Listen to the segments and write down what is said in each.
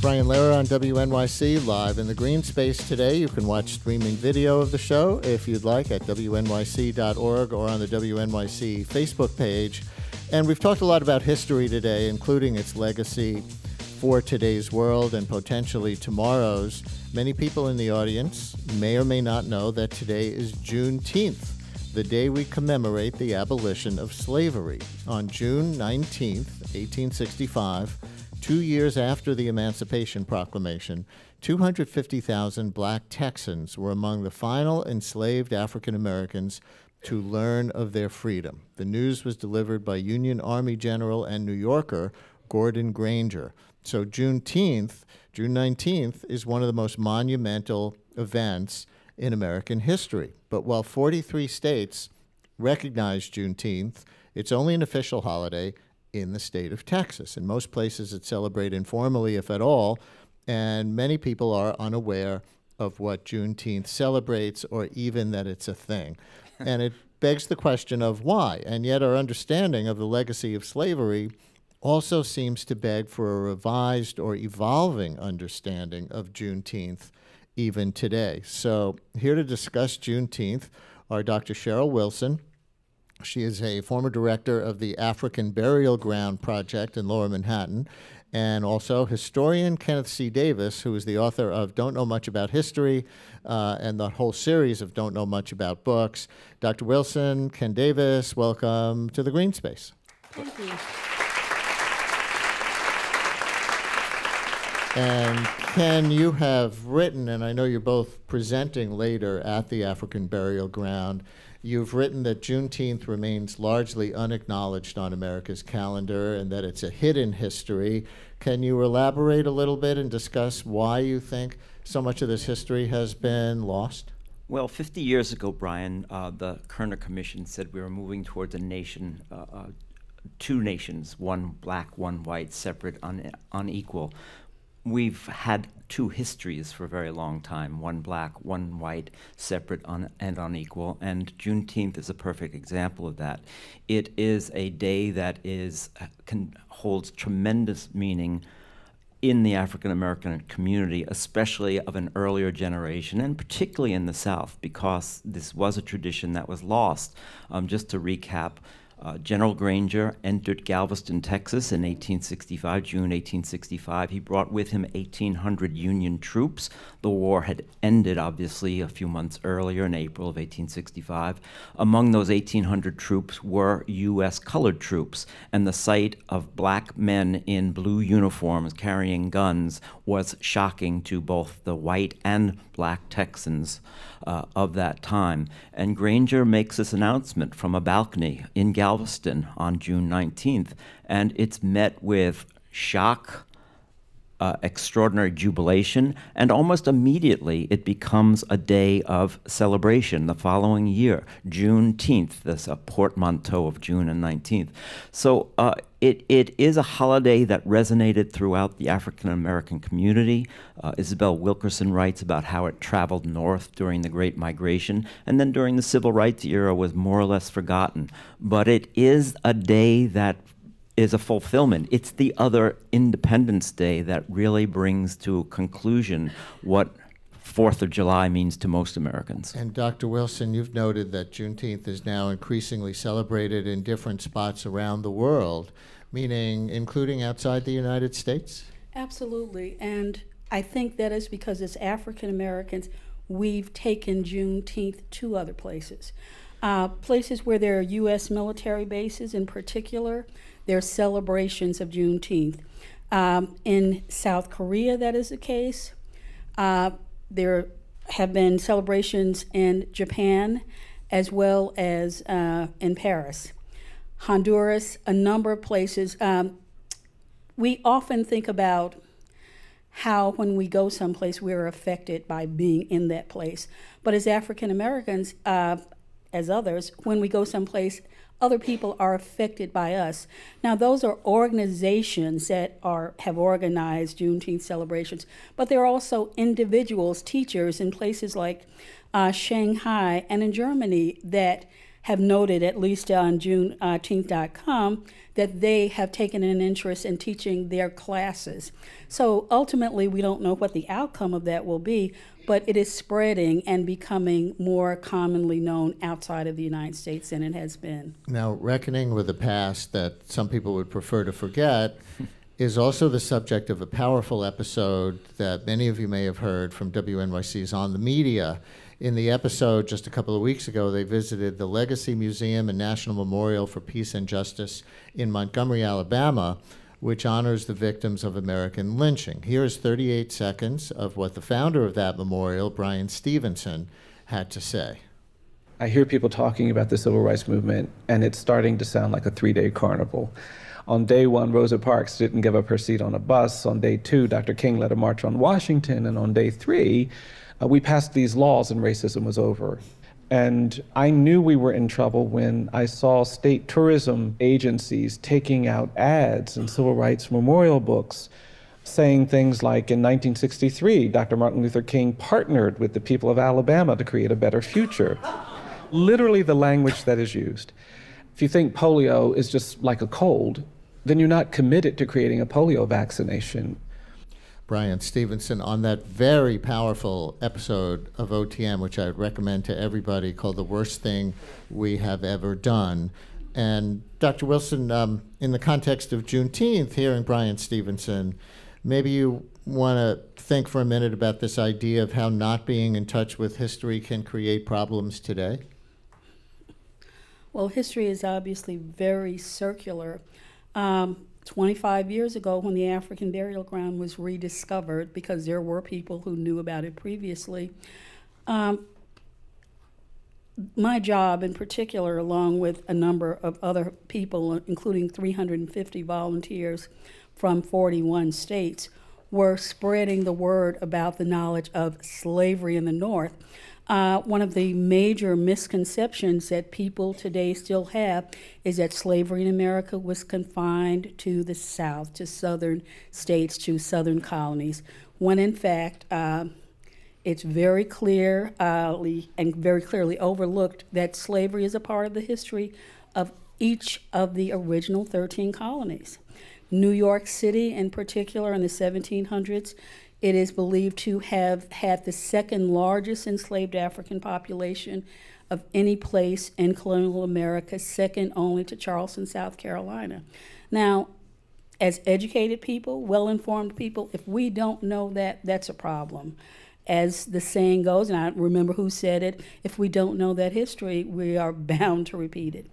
Brian Lehrer on WNYC, live in the green space today. You can watch streaming video of the show if you'd like at WNYC.org or on the WNYC Facebook page. And we've talked a lot about history today, including its legacy for today's world and potentially tomorrow's. Many people in the audience may or may not know that today is Juneteenth, the day we commemorate the abolition of slavery. On June 19th, 1865, 2 years after the Emancipation Proclamation, 250,000 black Texans were among the final enslaved African Americans to learn of their freedom. The news was delivered by Union Army General and New Yorker Gordon Granger. So Juneteenth, June 19th, is one of the most monumental events in American history. But while 43 states recognize Juneteenth, it's only an official holiday in the state of Texas. In most places, it's celebrated informally, if at all, and many people are unaware of what Juneteenth celebrates or even that it's a thing. And it begs the question of why. And yet our understanding of the legacy of slavery also seems to beg for a revised or evolving understanding of Juneteenth even today. So here to discuss Juneteenth are Dr. Sherrill Wilson. She is a former director of the African Burial Ground Project in Lower Manhattan, and also historian Kenneth C. Davis, who is the author of Don't Know Much About History and the whole series of Don't Know Much About books. Dr. Wilson, Ken Davis, welcome to the Green Space. Thank you. And Ken, you have written, and I know you're both presenting later at the African Burial Ground, you've written that Juneteenth remains largely unacknowledged on America's calendar and that it's a hidden history. Can you elaborate a little bit and discuss why you think so much of this history has been lost? Well, 50 years ago, Brian, the Kerner Commission said we were moving towards a nation, two nations, one black, one white, separate, unequal. We've had two histories for a very long time, one black, one white, separate and unequal, and Juneteenth is a perfect example of that. It is a day that holds tremendous meaning in the African American community, especially of an earlier generation, and particularly in the South, because this was a tradition that was lost. Just to recap, General Granger entered Galveston, Texas in 1865, June 1865. He brought with him 1,800 Union troops. The war had ended, obviously, a few months earlier in April of 1865. Among those 1,800 troops were U.S. colored troops, and the sight of black men in blue uniforms carrying guns was shocking to both the white and black Texans of that time. And Granger makes this announcement from a balcony in Galveston on June 19th, and it's met with shock, extraordinary jubilation, and almost immediately it becomes a day of celebration the following year, Juneteenth, this portmanteau of June and 19th. So it is a holiday that resonated throughout the African American community. Isabel Wilkerson writes about how it traveled north during the Great Migration, and then during the Civil Rights era was more or less forgotten. But it is a day that is a fulfillment. It's the other Independence Day that really brings to a conclusion what 4th of July means to most Americans. And Dr. Wilson, you've noted that Juneteenth is now increasingly celebrated in different spots around the world, meaning including outside the United States? Absolutely, and I think that is because as African Americans, we've taken Juneteenth to other places. Places where there are U.S. military bases in particular, there are celebrations of Juneteenth. In South Korea, that is the case. There have been celebrations in Japan as well as in Paris. Honduras, a number of places. We often think about how when we go someplace we're affected by being in that place. But as African Americans, as others, when we go someplace, other people are affected by us. Now, those are organizations that have organized Juneteenth celebrations, but there are also individuals, teachers in places like Shanghai and in Germany that have noted, at least on Juneteenth.com, that they have taken an interest in teaching their classes. So ultimately, we don't know what the outcome of that will be, but it is spreading and becoming more commonly known outside of the United States than it has been. Now, reckoning with the past that some people would prefer to forget is also the subject of a powerful episode that many of you may have heard from WNYC's On the Media. In the episode just a couple of weeks ago, they visited the Legacy Museum and National Memorial for Peace and Justice in Montgomery, Alabama, which honors the victims of American lynching. Here is 38 seconds of what the founder of that memorial, Bryan Stevenson, had to say. I hear people talking about the civil rights movement, and it's starting to sound like a 3-day carnival. On day 1, Rosa Parks didn't give up her seat on a bus. On day 2, Dr. King led a march on Washington. And on day 3, we passed these laws and racism was over. And I knew we were in trouble when I saw state tourism agencies taking out ads in civil rights memorial books saying things like, in 1963, Dr. Martin Luther King partnered with the people of Alabama to create a better future. Literally the language that is used. If you think polio is just like a cold, then you're not committed to creating a polio vaccination. Bryan Stevenson on that very powerful episode of OTM, which I would recommend to everybody, called The Worst Thing We Have Ever Done. And Dr. Wilson, in the context of Juneteenth, hearing Bryan Stevenson, maybe you want to think for a minute about this idea of how not being in touch with history can create problems today? Well, history is obviously very circular. 25 years ago, when the African burial ground was rediscovered, because there were people who knew about it previously, my job in particular, along with a number of other people, including 350 volunteers from 41 states, were spreading the word about the knowledge of slavery in the North. One of the major misconceptions that people today still have is that slavery in America was confined to the South, to southern states, to southern colonies, when in fact it's very clearly and very clearly overlooked that slavery is a part of the history of each of the original 13 colonies. New York City, in particular, in the 1700s, it is believed to have had the second largest enslaved African population of any place in colonial America, second only to Charleston, South Carolina. Now, as educated people, well-informed people, if we don't know that, that's a problem. As the saying goes, and I don't remember who said it, if we don't know that history, we are bound to repeat it.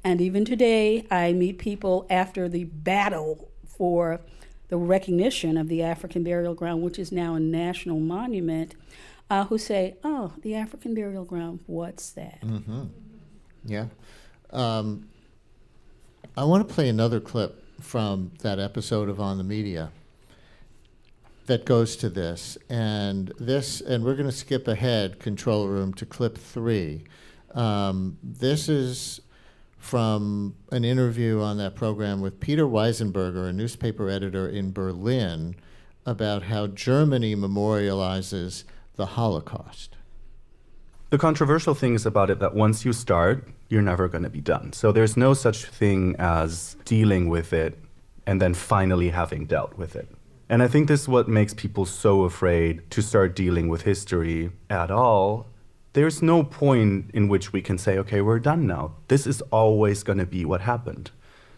And even today, I meet people after the battle for the recognition of the African burial ground, which is now a national monument, who say, oh, the African burial ground, what's that? Mm-hmm. Yeah. I want to play another clip from that episode of On the Media that goes to this. And we're going to skip ahead, control room, to clip 3. This is from an interview on that program with Peter Weisenberger, a newspaper editor in Berlin, about how Germany memorializes the Holocaust. The controversial thing is about it that once you start, you're never going to be done. So there's no such thing as dealing with it and then finally having dealt with it. And I think this is what makes people so afraid to start dealing with history at all. There's no point in which we can say, okay, we're done now. This is always going to be what happened.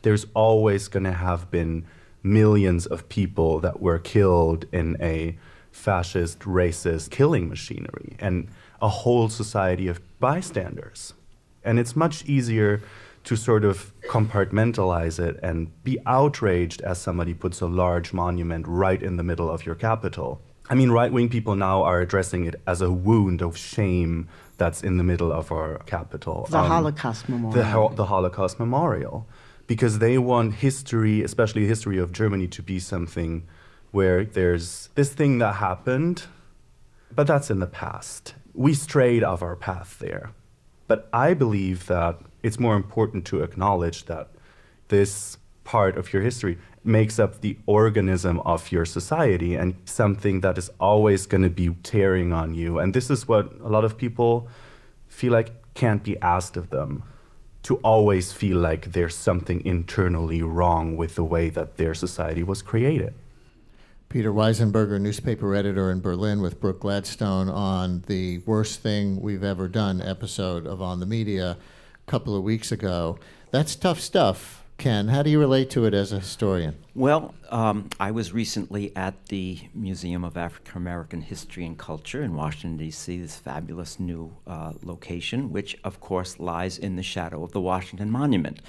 There's always going to have been millions of people that were killed in a fascist, racist killing machinery and a whole society of bystanders. And it's much easier to sort of compartmentalize it and be outraged as somebody puts a large monument right in the middle of your capital. I mean, right-wing people now are addressing it as a wound of shame that's in the middle of our capital. The Holocaust Memorial. The Holocaust Memorial. Because they want history, especially the history of Germany, to be something where there's this thing that happened, but that's in the past. We strayed off our path there. But I believe that it's more important to acknowledge that this part of your history makes up the organism of your society and something that is always going to be tearing on you. And this is what a lot of people feel like can't be asked of them. to always feel like there's something internally wrong with the way that their society was created. Peter Weisenberger, newspaper editor in Berlin with Brooke Gladstone, on the Worst Thing We've Ever Done episode of On the Media a couple of weeks ago. That's tough stuff. Ken, how do you relate to it as a historian? Well, I was recently at the Museum of African American History and Culture in Washington, D.C., this fabulous new location, which, of course, lies in the shadow of the Washington Monument.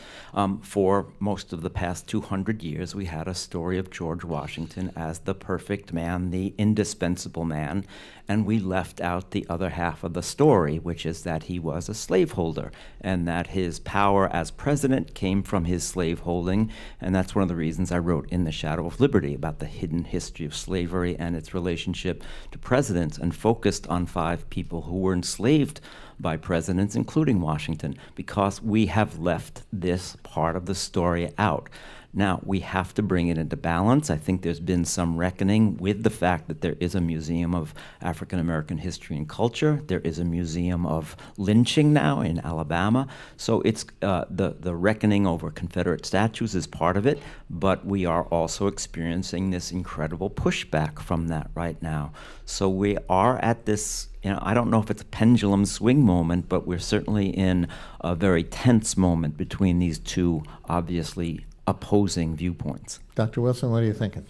For most of the past 200 years, we had a story of George Washington as the perfect man, the indispensable man, and we left out the other half of the story, which is that he was a slaveholder and that his power as president came from his slaveholding, and that's one of the reasons I wrote In the Shadow of Liberty about the hidden history of slavery and its relationship to presidents, and focused on 5 people who were enslaved by presidents, including Washington, because we have left this part of the story out. Now, we have to bring it into balance. I think there's been some reckoning with the fact that there is a Museum of African American History and Culture. There is a Museum of Lynching now in Alabama. So it's the reckoning over Confederate statues is part of it, but we are also experiencing this incredible pushback from that right now. So we are at this, I don't know if it's a pendulum swing moment, but we're certainly in a very tense moment between these two obviously opposing viewpoints. Dr. Wilson, what are you thinking?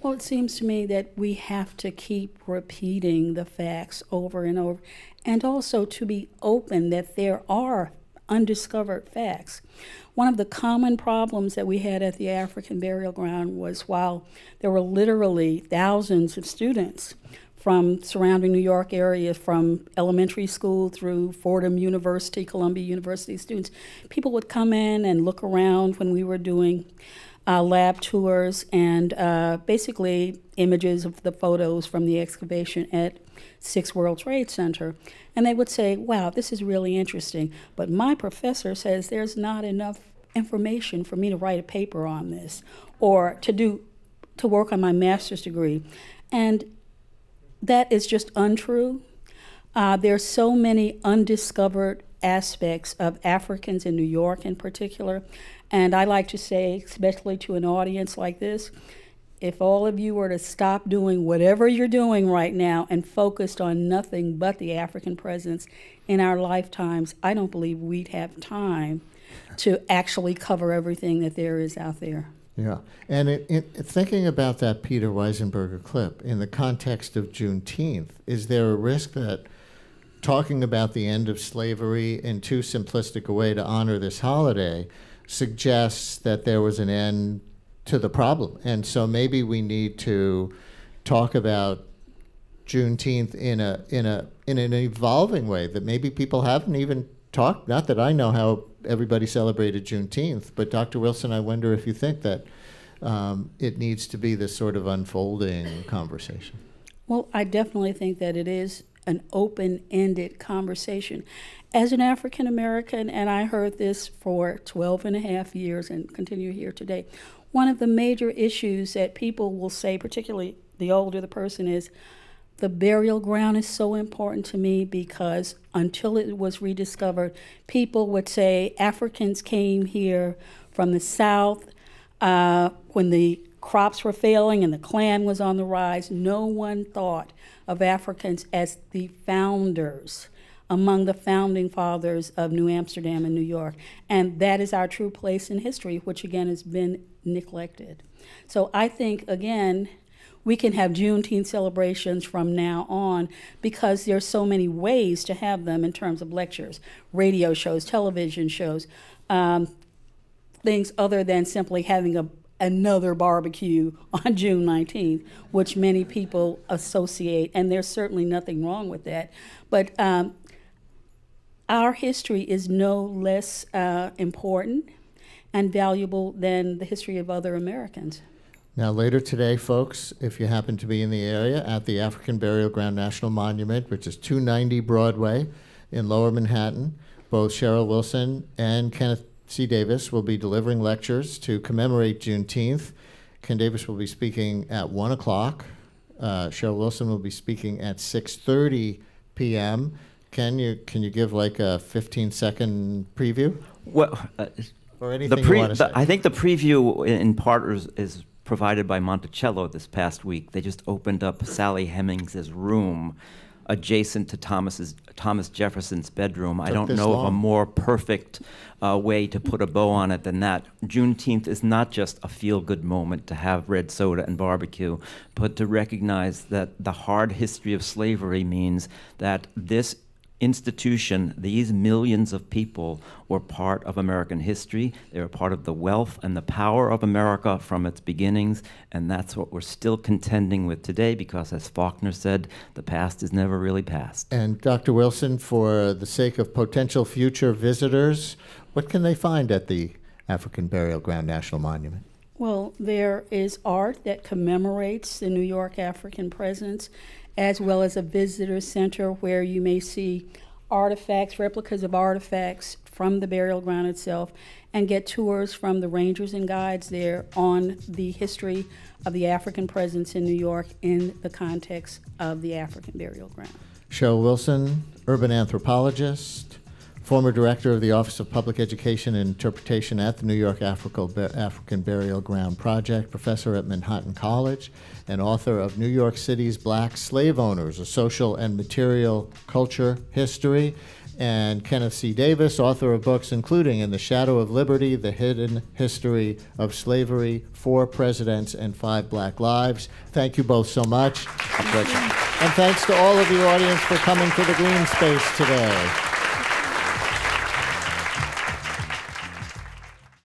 Well, it seems to me that we have to keep repeating the facts over and over, and also to be open that there are undiscovered facts. One of the common problems that we had at the African burial ground was while there were literally thousands of students from surrounding New York area, from elementary school through Fordham University, Columbia University students, people would come in and look around when we were doing lab tours and basically images of the photos from the excavation at 6 World Trade Center. And they would say, wow, this is really interesting, but my professor says there's not enough information for me to write a paper on this or to work on my master's degree. And that is just untrue. There's so many undiscovered aspects of Africans in New York in particular. And I like to say, especially to an audience like this, if all of you were to stop doing whatever you're doing right now and focused on nothing but the African presence in our lifetimes, I don't believe we'd have time to actually cover everything that there is out there. Yeah, and thinking about that Peter Weisenberger clip in the context of Juneteenth, is there a risk that talking about the end of slavery in too simplistic a way to honor this holiday suggests that there was an end to the problem? And so maybe we need to talk about Juneteenth in an evolving way that maybe people haven't even talked. Not that I know how everybody celebrated Juneteenth, but Dr. Wilson, I wonder if you think that it needs to be this sort of unfolding conversation. Well, I definitely think that it is an open-ended conversation. As an African American, and I heard this for 12 and a half years and continue here today, one of the major issues that people will say, particularly the older the person is, the burial ground is so important to me because until it was rediscovered, people would say Africans came here from the South when the crops were failing and the Klan was on the rise. No one thought of Africans as the founders, among the founding fathers of New Amsterdam and New York. And that is our true place in history, which again has been neglected. So I think, again, we can have Juneteenth celebrations from now on because there's so many ways to have them in terms of lectures, radio shows, television shows, things other than simply having another barbecue on June 19th, which many people associate, and there's certainly nothing wrong with that. But our history is no less important and valuable than the history of other Americans. Now, later today, folks, if you happen to be in the area, at the African Burial Ground National Monument, which is 290 Broadway in Lower Manhattan, both Sherrill Wilson and Kenneth C. Davis will be delivering lectures to commemorate Juneteenth. Ken Davis will be speaking at 1 o'clock. Sherrill Wilson will be speaking at 6:30 p.m. Can you give like a 15-second preview? Well, Or anything you want to say? I think the preview in part is provided by Monticello this past week. They just opened up Sally Hemings's room adjacent to Thomas Jefferson's bedroom. I don't know of a more perfect way to put a bow on it than that. Juneteenth is not just a feel-good moment to have red soda and barbecue, but to recognize that the hard history of slavery means that this institution, these millions of people, were part of American history. They were part of the wealth and the power of America from its beginnings, and that's what we're still contending with today because, as Faulkner said, the past is never really past. And Dr. Wilson, for the sake of potential future visitors, what can they find at the African Burial Ground National Monument? Well, there is art that commemorates the New York African presence, as well as a visitor center where you may see artifacts, replicas of artifacts from the burial ground itself, and get tours from the rangers and guides there on the history of the African presence in New York in the context of the African burial ground. Sherrill Wilson, urban anthropologist, former director of the Office of Public Education and Interpretation at the New York African Burial Ground Project, professor at Manhattan College, and author of New York City's Black Slaveowners, A Social and Material Culture History, and Kenneth C. Davis, author of books including In the Shadow of Liberty, The Hidden History of Slavery, 4 Presidents and 5 Black Lives. Thank you both so much. A pleasure. And thanks to all of your audience for coming to the Green Space today.